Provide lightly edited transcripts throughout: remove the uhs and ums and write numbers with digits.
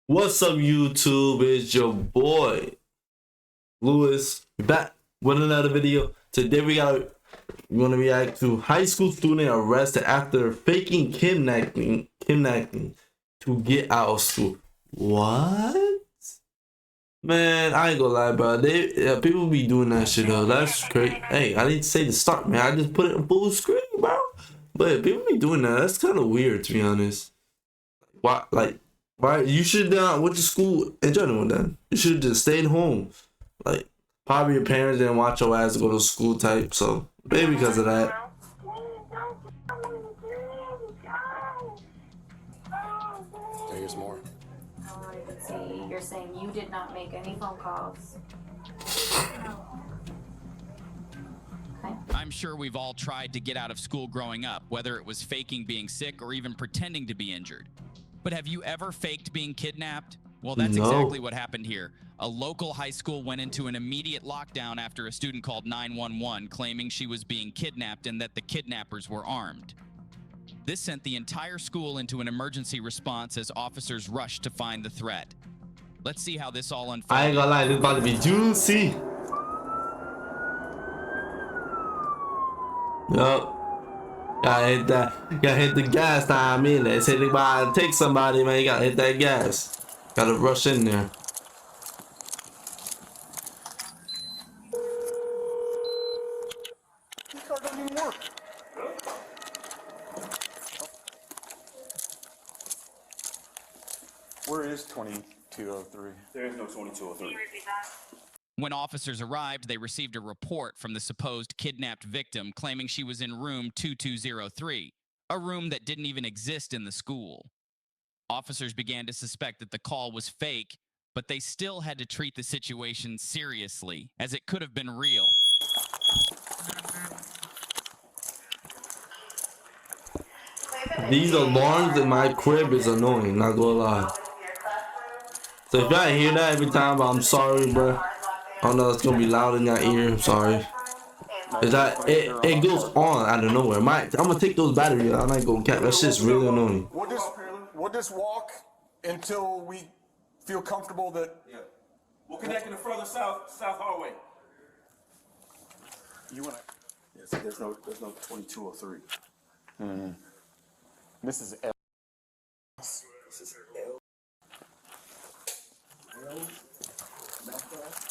What's up, YouTube? It's your boy Lewis. We're back with another video. Today we want to react to high school student arrested after faking kidnapping to get out of school. What? Man, I ain't gonna lie, bro. People be doing that shit though. That's crazy. Hey, I didn't say to start, man. I just put it in full screen, bro. But people be doing that. That's kind of weird, to be honest. Why, like? Right, you should went to school in general. Then you should have just stayed home. Like probably your parents didn't want your ass to go to school type. So maybe because of that. Here's more. Let's see. You're saying you did not make any phone calls. Okay. I'm sure we've all tried to get out of school growing up, whether it was faking being sick or even pretending to be injured. But have you ever faked being kidnapped? Well, that's exactly what happened here. A local high school went into an immediate lockdown after a student called 911 claiming she was being kidnapped and that the kidnappers were armed. This sent the entire school into an emergency response as officers rushed to find the threat. Let's see how this all unfolded. I ain't gonna lie, this about to be juicy. Yup. Gotta hit the gas time in there. Say goodbye, take somebody, man. You gotta hit that gas. Gotta rush in there. This car doesn't even work. Where is 2203? There is no 2203. When officers arrived, they received a report from the supposed kidnapped victim claiming she was in room 2203, a room that didn't even exist in the school. Officers began to suspect that the call was fake, but they still had to treat the situation seriously, as it could have been real. These alarms in my crib is annoying, not gonna lie. So if y'all hear that every time, I'm sorry, bro. I know it's gonna be loud in your ear. I'm sorry. Is that it goes on out of nowhere. I'm gonna take those batteries out. I might go cap. That shit's really annoying. We'll just walk until we feel comfortable that. Yeah. We'll connect in the further south hallway. You wanna? Yes, there's no 2203. This is L. This is L.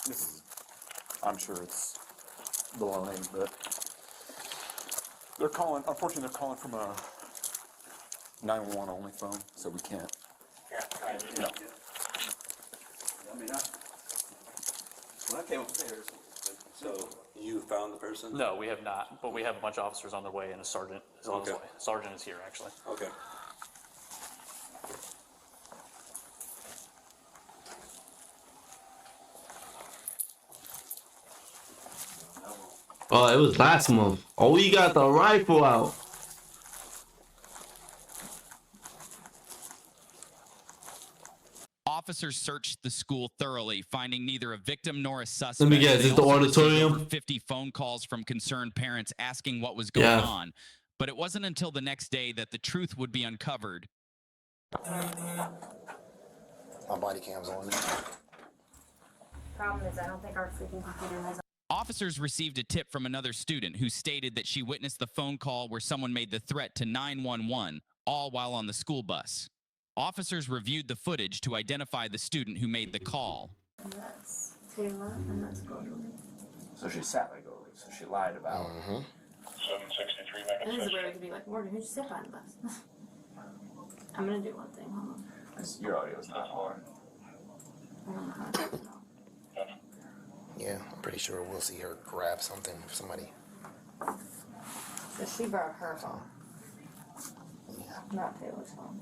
This is. I'm sure it's baloney, but they're calling. Unfortunately, they're calling from a 911 only phone, so we can't. No. I mean, when I came upstairs, so you found the person? No, we have not, but we have a bunch of officers on their way and a sergeant is on his way. Sergeant is here, actually. Okay. Oh, it was last month. Oh, you got the rifle out. Officers searched the school thoroughly, finding neither a victim nor a suspect. Let me guess, is it the auditorium? Over 50 phone calls from concerned parents asking what was going on. But it wasn't until the next day that the truth would be uncovered. My body cam's on. Problem is, I don't think our freaking computer has. Officers received a tip from another student who stated that she witnessed the phone call where someone made the threat to 911, all while on the school bus. Officers reviewed the footage to identify the student who made the call. And that's Taylor, and that's Goldie. So she sat like Goldie, so she lied about. 763 And this is megaseconds. where we could be like, Morgan, who'd you sit behind the bus? I'm gonna do one thing. Hold on. Your audio's not hard. I don't know how to do it. Yeah, I'm pretty sure we'll see her grab something from somebody. So she brought her phone, not Taylor's phone.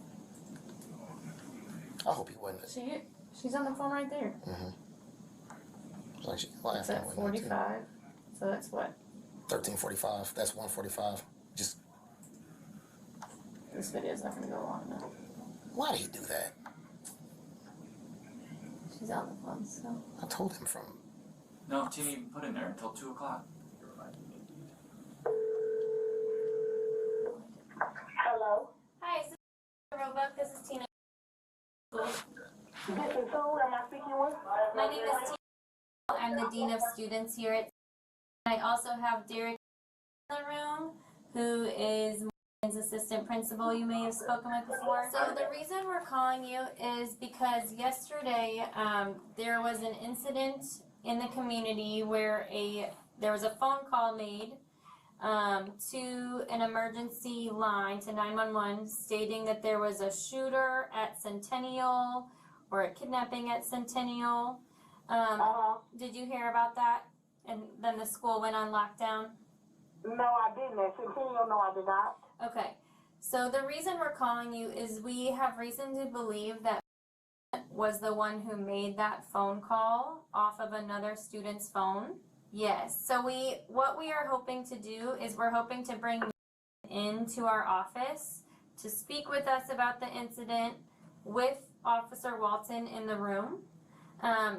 I hope he wasn't. She's on the phone right there. Like she It's laughing at with 45. So that's what? 13:45. That's 1:45. Just This video's not gonna go long enough. why did he do that? She's on the phone, so. I told him from. No, Timmy put in there until 2 o'clock. Hello. Hi, is this Roebuck? This is Tina. This is who am I speaking with? My name is Tina. I'm the Dean of Students here at. I also have Derek in the room, who is his assistant principal you may have spoken with before. So the reason we're calling you is because yesterday there was an incident in the community where there was a phone call made to an emergency line to 911 stating that there was a shooter at Centennial or a kidnapping at Centennial. Did you hear about that? And then the school went on lockdown? No, I didn't. At Centennial, no, I did not. Okay. So the reason we're calling you is we have reason to believe that was the one who made that phone call off of another student's phone. Yes. So what we are hoping to do is we're hoping to bring into our office to speak with us about the incident with Officer Walton in the room.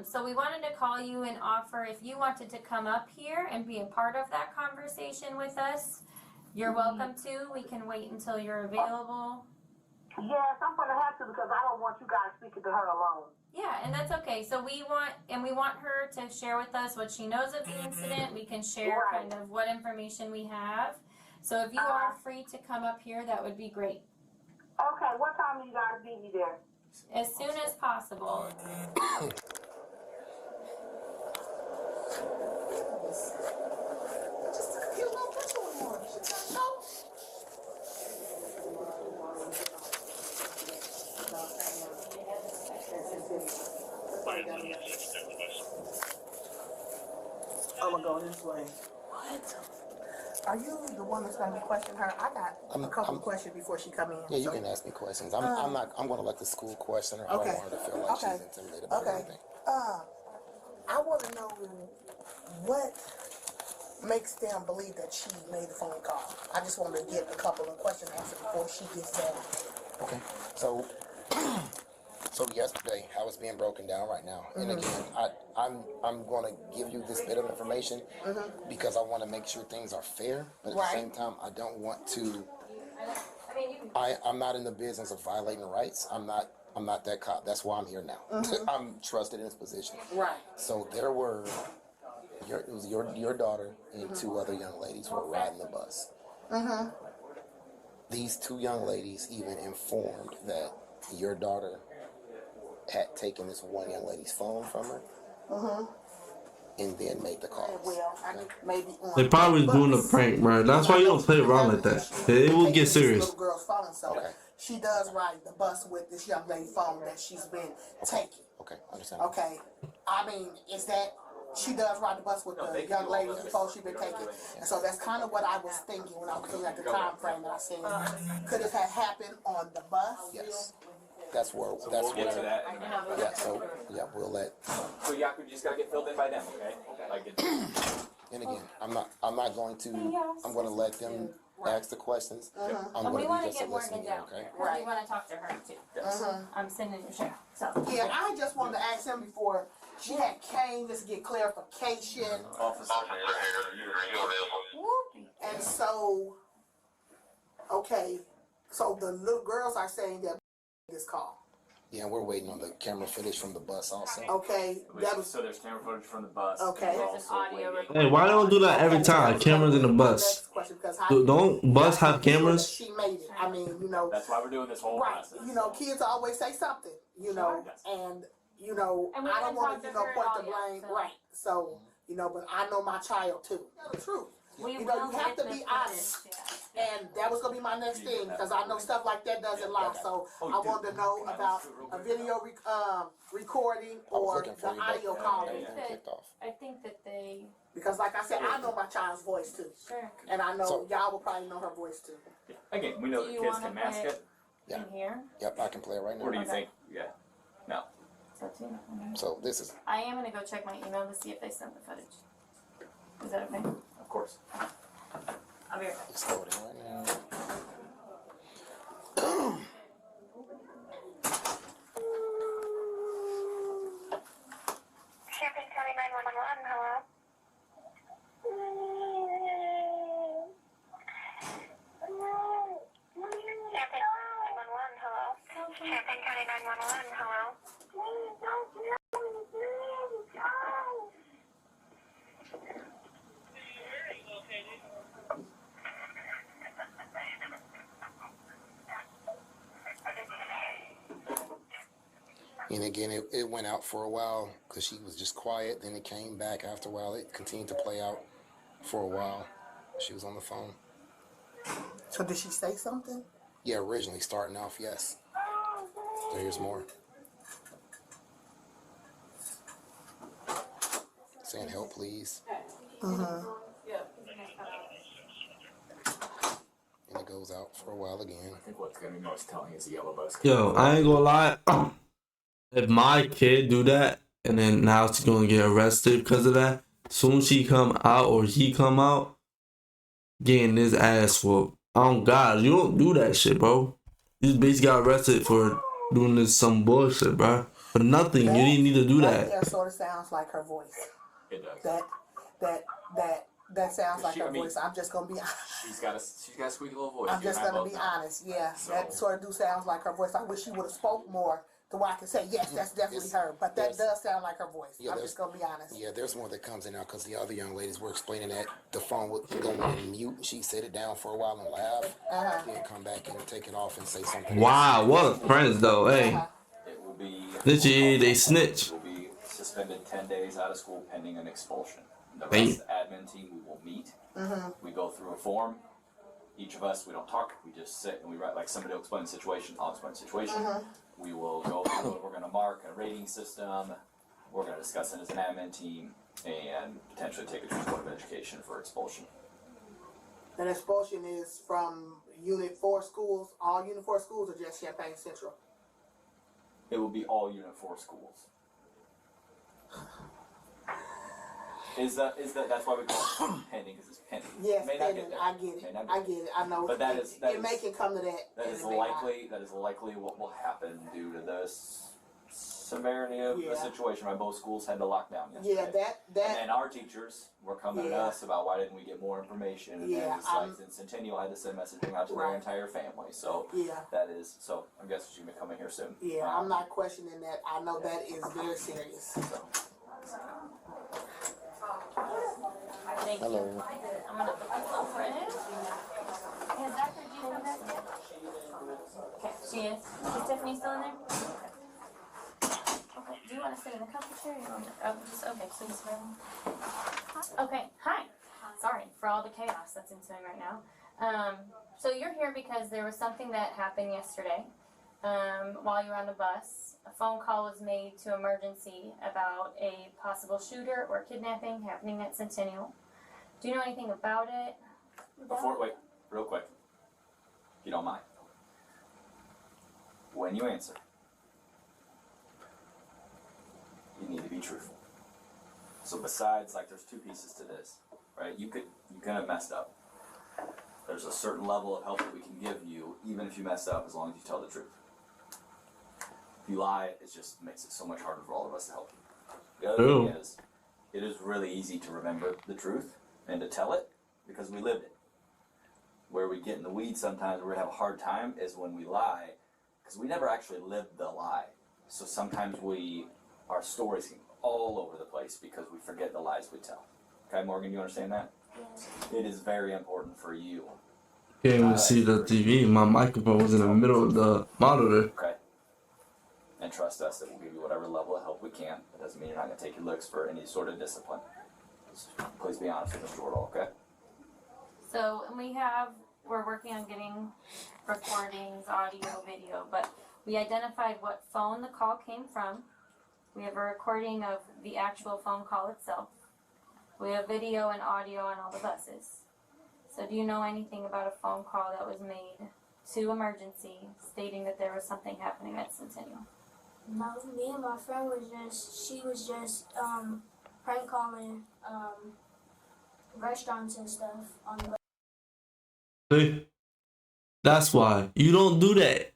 So we wanted to call you and offer if you wanted to come up here and be a part of that conversation with us. You're welcome to. We can wait until you're available. Yes, I'm going to have to because I don't want you guys speaking to her alone. Yeah, and that's okay. So we want her to share with us what she knows of the incident. We can share kind of what information we have. So if you are free to come up here, that would be great. Okay, what time do you guys need me there? As soon as possible. I'm going to go this way. What? Are you the one that's going to be questioning her? I got a couple of questions before she come in. Yeah, you can ask me questions. I'm going to let the school question her. I don't want her to feel like she's intimidated by anything. I want to know what makes them believe that she made the phone call. I just want to get a couple of questions answered before she gets there. Okay. So yesterday, how it's being broken down right now, and again, I'm going to give you this bit of information because I want to make sure things are fair, but at the same time, I don't want to. I'm not in the business of violating rights. I'm not that cop. That's why I'm here now. I'm trusted in this position. Right. So there were your daughter and two other young ladies were riding the bus. These two young ladies even informed that your daughter had taken this one young lady's phone from her and then made the call. They probably doing a prank, bro. That's why you don't play around like that. It will get serious. Little girl's phone, so she does ride the bus with this young lady's phone that she's been taking. Okay, understand. Okay, I mean, is that she does ride the bus with the young lady's phone she's been taking? And so that's kind of what I was thinking when I was looking at the time frame that I said, could it have happened on the bus? Yes. That's where. Get to that. Yeah. So we'll let. So Yaku just gotta get filled in by them, okay? And again, I'm not going to. I'm going to let them ask the questions. I'm But we going want to to be just get a more listening down. ear, okay? We want to talk to her too. I'm sending you share. So Yeah, I just wanted to ask him before she had came just to get clarification. Officer And so, okay, so the little girls are saying that this call. Yeah, we're waiting on the camera footage from the bus also. Okay, that was So there's camera footage from the bus. Okay. We're There's an also audio waiting- Hey, why don't do that every time? Cameras in the bus. Don't bus have cameras? She made it. I mean, you know. That's why we're doing this whole Right. process. You know, kids always say something. You know, and you know, And we I don't haven't want talked to to her point at the all blame. yet, so- Right. So you know, but I know my child too. Tell the truth. we You know, will you have get to the be footage, honest. And that was gonna be my next thing because I know stuff like that doesn't lie. So I wanted to know about a video recording or looking for the you, but audio calling. everything kicked off. I think that they Because like I said, I know my child's voice too. sure. And I know So- y'all will probably know her voice too. Again, we know Do that you kids wanna can mask play it. in here. Yep, I can play it right Or do now. you think? Yeah. No. So too. So this is. I am gonna go check my email to see if they sent the footage. Is that okay? Of course. I'll be right back. It's loading right now. Champaign County 911, hello? Champaign 911, hello? Champaign County 911, hello? And again, it went out for a while because she was just quiet. Then it came back after a while. It continued to play out for a while. She was on the phone. So did she say something? Yeah, originally starting off, yes. So here's more. Saying help, please. And it goes out for a while again. I think what's gonna be most telling is the yellow bus. Yo, I ain't gonna lie. If my kid do that, and then now she's gonna get arrested because of that, soon she come out or he come out, getting his ass whooped. Oh God, you don't do that shit, bro. You just basically got arrested for doing this some bullshit, bro. For nothing. You didn't need to do that. That sort of sounds like her voice. It does. That sounds like her voice. I'm just gonna be honest. She's got a squeaky little voice. I'm just gonna be honest. Yeah, that sort of sounds like her voice. I wish she would have spoke more to where I could say yes, that's definitely her. But that does sound like her voice. Yeah, I'm just gonna be honest. Yeah, there's more that comes in now because the other young ladies were explaining that the phone would go on mute. She set it down for a while and laugh, then come back and take it off and say something. Wow, what friends though, hey. It will be. They snitch. Will be suspended 10 days out of school pending an expulsion. The rest of the admin team, we will meet. We go through a form. Each of us, we don't talk. We just sit and we write. Like somebody will explain the situation. I'll explain the situation. We will go through it. We're going to mark a rating system. We're going to discuss it as an admin team and potentially take it to the Board of Education for expulsion. And expulsion is from Unit 4 schools, all Unit 4 schools, or just Champaign Central? It will be all Unit 4 schools. That's why we call it pending, because it's pending. Yes, May not get there. I get it. I get it. I know. But that it may can come to that. That is likely what will happen due to the severity of the situation. Right, both schools had to lock down yesterday. Yeah, that. And then our teachers were coming at us about why didn't we get more information, and then it's like Centennial had to send messaging out to their entire family. So that is. So I guess she's gonna be coming here soon. Yeah, I'm not questioning that. I know that is very serious. So. Thank Hello. you. I'm gonna put this over it. Has Dr. G come back yet? Okay, she is. Is Tiffany still in there? Okay. Do you want to sit in the comfy chair? Or you want to, okay, please. Okay, hi. Sorry for all the chaos that's ensuing right now. So you're here because there was something that happened yesterday. While you were on the bus, a phone call was made to emergency about a possible shooter or kidnapping happening at Centennial. Do you know anything about it? Wait, real quick, if you don't mind. When you answer, you need to be truthful. So besides, like, there's two pieces to this, right? You could have messed up. There's a certain level of help that we can give you, even if you mess up, as long as you tell the truth. If you lie, it just makes it so much harder for all of us to help you. The other thing is, it is really easy to remember the truth and to tell it because we lived it. Where we get in the weeds sometimes, where we have a hard time, is when we lie, because we never actually lived the lie. So sometimes our stories can go all over the place because we forget the lies we tell. Okay, Morgan, you understand that? Yes. It is very important for you. Can't even see the TV. My microphone was in the middle of the monitor. Okay. And trust us that we'll give you whatever level of help we can. That doesn't mean you're not going to take your licks for any sort of discipline. Please be honest with Mr. Wardle, okay? So we're working on getting recordings, audio, video, but we identified what phone the call came from. We have a recording of the actual phone call itself. We have video and audio on all the buses. So do you know anything about a phone call that was made to emergency stating that there was something happening at Centennial? No, me and my friend was just prank calling restaurants and stuff on the. See? That's why. You don't do that.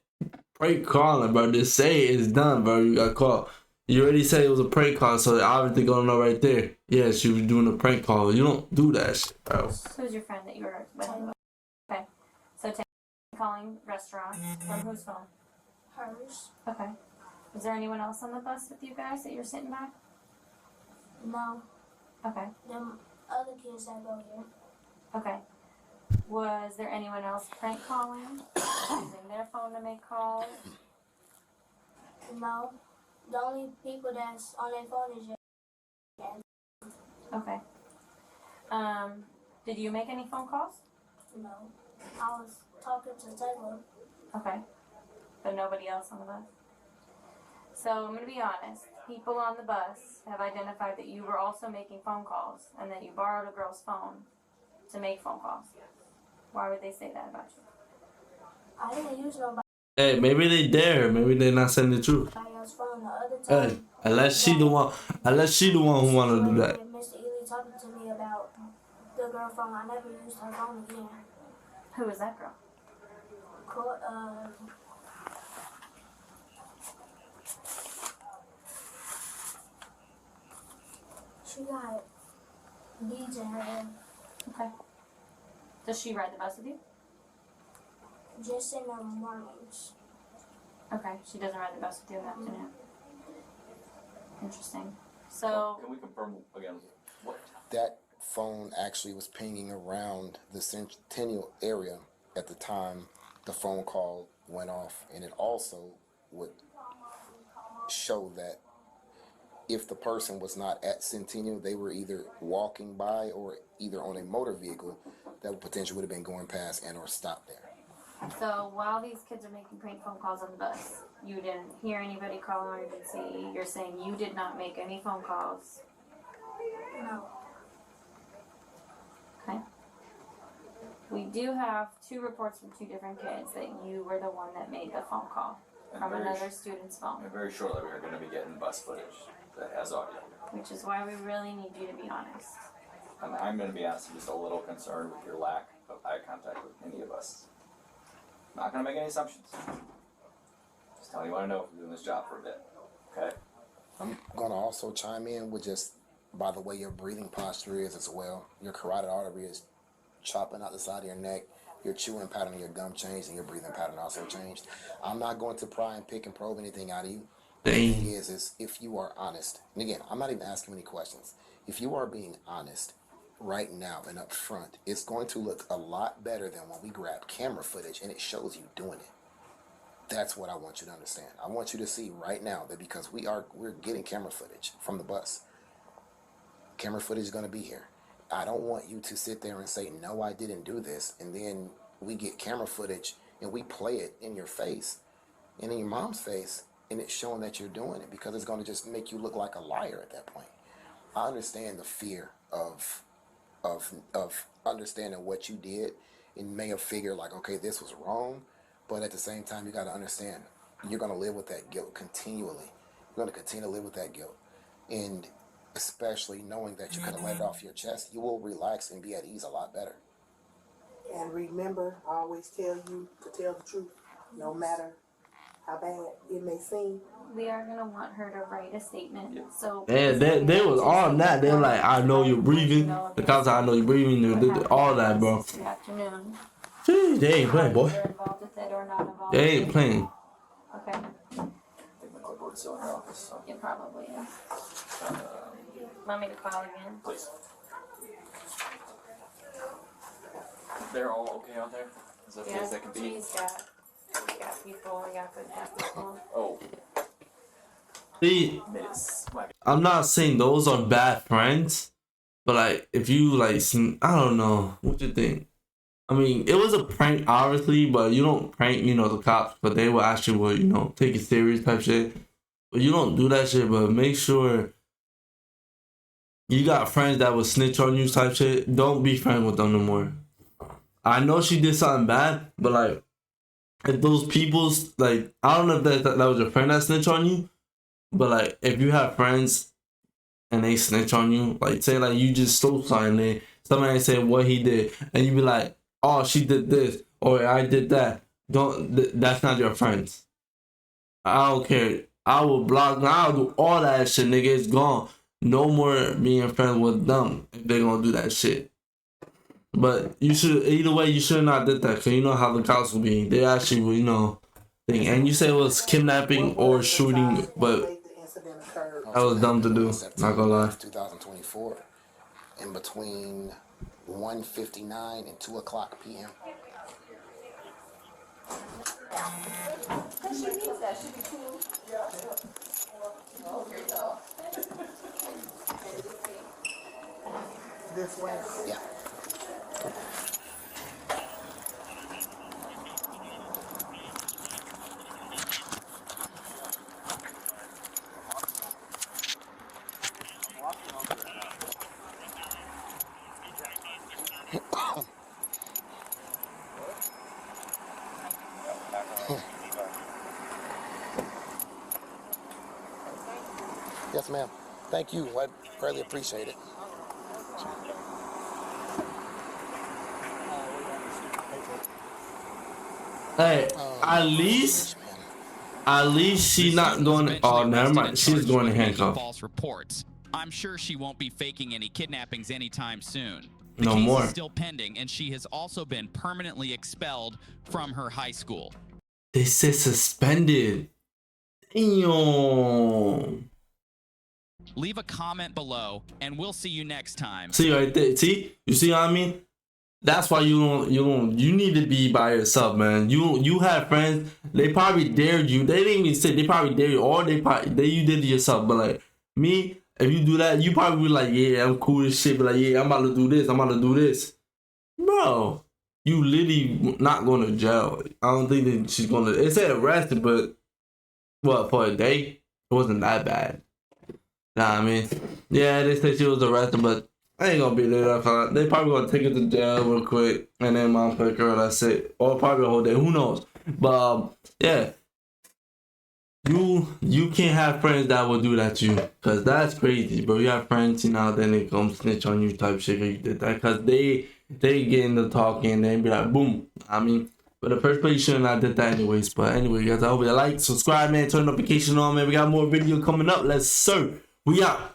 Prank calling, bro. Just say it's done, bro. You got caught. You already said it was a prank call, so they're obviously gonna know right there. Yeah, she was doing a prank call. You don't do that shit, bro. Who's your friend that you were with? Okay. So calling restaurants from whose phone? Hers. Okay. Was there anyone else on the bus with you guys that you're sitting by? No. Okay. Them other kids that go here. Okay. Was there anyone else prank calling? Using their phone to make calls? No. The only people that's on their phone is your. Okay. Did you make any phone calls? No. I was talking to Taylor. Okay. But nobody else on the bus? So I'm going to be honest. People on the bus have identified that you were also making phone calls and that you borrowed a girl's phone to make phone calls. Why would they say that about you? I didn't use nobody Hey, maybe they dare. Maybe they not saying the truth. else's phone the other time. Hey, unless she the one who want to do that. Mr. Ely talking to me about the girl phone. I never used her phone again. Who was that girl? She got beads in her hair. Okay. Does she ride the bus with you? Just in the mornings. Okay. She doesn't ride the bus with you in the afternoon. Interesting. So, Can we confirm again what? That phone actually was pinging around the Centennial area at the time the phone call went off, and it also would show that if the person was not at Centennial, they were either walking by or either on a motor vehicle that potentially would have been going past and or stopped there. so while these kids are making prank phone calls on the bus, you didn't hear anybody call an emergency. You're saying you did not make any phone calls. No. Okay. We do have 2 reports from 2 different kids that you were the one that made the phone call from another student's phone. And very shortly we are going to be getting bus footage that has audio. Which is why we really need you to be honest. And I'm going to be honest, I'm just a little concerned with your lack of eye contact with any of us. Not going to make any assumptions. Just telling you what I know from doing this job for a bit. Okay? I'm gonna also chime in with just by the way your breathing posture is as well. Your carotid artery is chopping out the side of your neck. Your chewing pattern of your gum changed and your breathing pattern also changed. I'm not going to pry and pick and probe anything out of you. The thing is if you are honest, and again, I'm not even asking any questions. If you are being honest right now and up front, it's going to look a lot better than when we grab camera footage and it shows you doing it. That's what I want you to understand. I want you to see right now that because we're getting camera footage from the bus. Camera footage is going to be here. I don't want you to sit there and say, no, I didn't do this. And then we get camera footage and we play it in your face and in your mom's face. And it's showing that you're doing it because it's going to just make you look like a liar at that point. I understand the fear of understanding what you did and may have figured like, okay, this was wrong. But at the same time, you got to understand, you're going to live with that guilt continually. You're going to continue to live with that guilt. And especially knowing that you could have let it off your chest, you will relax and be at ease a lot better. And remember, I always tell you to tell the truth, no matter how bad it may seem. We are going to want her to write a statement. So And they was on that. They're like, I know you're breathing. The cops, I know you're breathing. All that, bro. This afternoon. Jeez, they ain't playing, boy. Either involved with it or not involved They with ain't it. playing. Okay. I think my clipboard's still in her office, so. It probably is. Want me to call again? Please. They're all okay out there? As okay as they can be? She's got people, we got good people. Oh. See, Miss. I'm not saying those are bad friends, but like, if you like, I don't know, what you think? I mean, it was a prank, obviously, but you don't prank, the cops, but they will actually, take it serious type shit. But you don't do that shit, but make sure you got friends that will snitch on you type shit. Don't be friends with them no more. I know she did something bad, but like, if those people's, like, I don't know if that was your friend that snitched on you, but like, if you have friends and they snitch on you, like, say like you just stole something, somebody say what he did, and you be like, oh, she did this, or I did that. That's not your friends. I don't care. I will block. I'll do all that shit, nigga. It's gone. No more being friends with them if they gonna do that shit. But you should, either way, you should not did that, because you know how the cops will be. They actually will, think. And you say it was kidnapping or shooting, but that was dumb to do. Not gonna lie. 2024, in between 1:59 and 2 o'clock p.m. She needs that. Should be cool. as well. Yeah. Yes, ma'am. Thank you. I greatly appreciate it. Hey, at least she The not student was going. eventually Oh, never arrested mind. and She's charged going to with making handcuff. false reports. I'm sure she won't be faking any kidnappings anytime soon. The No case more. is still pending, and she has also been permanently expelled from her high school. They said suspended. Damn. Leave a comment below, and we'll see you next time. See right there. See, you see what I mean? That's why you need to be by yourself, man. You have friends. They probably dared you. They didn't even say they probably dared you, or you did it yourself. But like me, if you do that, you probably be like, yeah, I'm cool as shit. But like, yeah, I'm about to do this. I'm about to do this, bro. You literally not going to jail. I don't think that she's gonna. It said arrested, but what, for a day? It wasn't that bad. Nah, I mean, yeah, they said she was arrested, but I ain't gonna be there. They probably gonna take her to jail real quick, and then mom pick her. That's it, or probably a whole day. Who knows? But yeah, you can't have friends that will do that to you, cause that's crazy, bro. You have friends, then they come snitch on you type shit. You did that, cause they get into talking, and they be like, boom. I mean. But the first place you shouldn't have did that anyways. But anyway, guys, I hope you like, subscribe, man, turn notification on, man. We got more video coming up. Let's serve. We out.